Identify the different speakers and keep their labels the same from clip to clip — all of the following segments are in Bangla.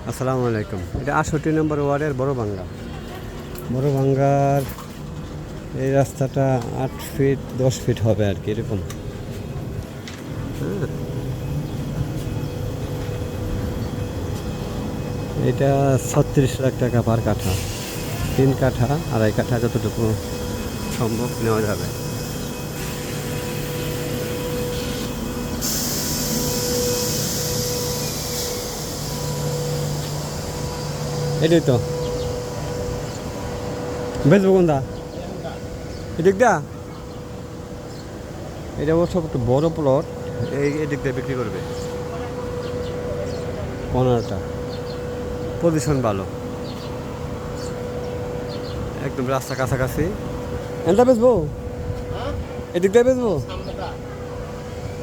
Speaker 1: আসসালামু আলাইকুম। এটা ৬৮ নম্বর ওয়ার্ডের বড় ভাঙ্গা। বড় ভাঙ্গার এই রাস্তাটা ৮ ফিট ১০ ফিট হবে আর কি এরকম। হ্যাঁ, এটা ৩৬ লাখ টাকা পার কাঠা। ৩ কাঠা ২.৫ কাঠা যতটুকু সম্ভব নেওয়া যাবে। এটাই তো বেচবো কোনটা? এদিক দা এটা অবশ্য একটু বড় প্লট। এদিক দিয়ে বিক্রি করবে ১৫টা। পজিশন ভালো, একদম রাস্তা কাছাকাছি। এটা বেচবো, এদিক দিয়ে বেচবো।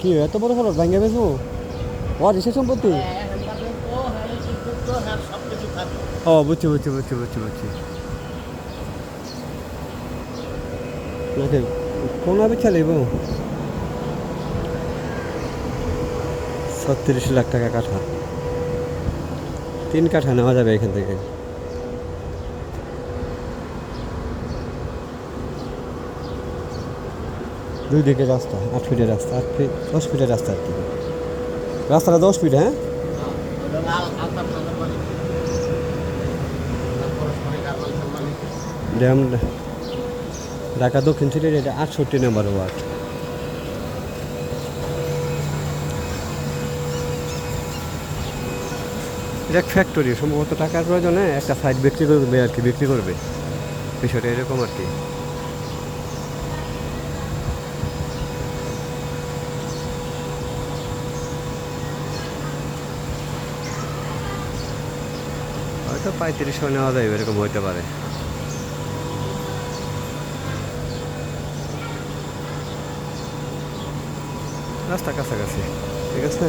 Speaker 1: কি এত বড় প্লট ভাঙ্গা বেচবো? ওর হিসেব সম্পত্তি। ও বুঝছি বুঝছি বুঝছি বুঝছি বুঝছি। নাকি কোন বেচা নেব? ৩৬ লাখ টাকা কাঠা। ৩ কাঠা নেওয়া যাবে এখান থেকে। দুই দিকে রাস্তা, ৮ ফিটের রাস্তা, ৮ ফিট ১০ ফিটের রাস্তা আর কি। রাস্তাটা ১০ ফিট। হ্যাঁ, ড্যাম ঢাকা দক্ষিণ সিটির এটা ৬৮ নম্বর ওয়ার্ড। এটা ফ্যাক্টরি, সম্ভবত টাকার প্রয়োজনে একটা সাইড বিক্রি করবে আর কি, বিক্রি করবে। বিষয়টা এরকম আর কি। হয়তো ৩৫০০ নেওয়া যাবে, এরকম হইতে পারে। রাস্তা কাছাকাছি, ঠিক আছে।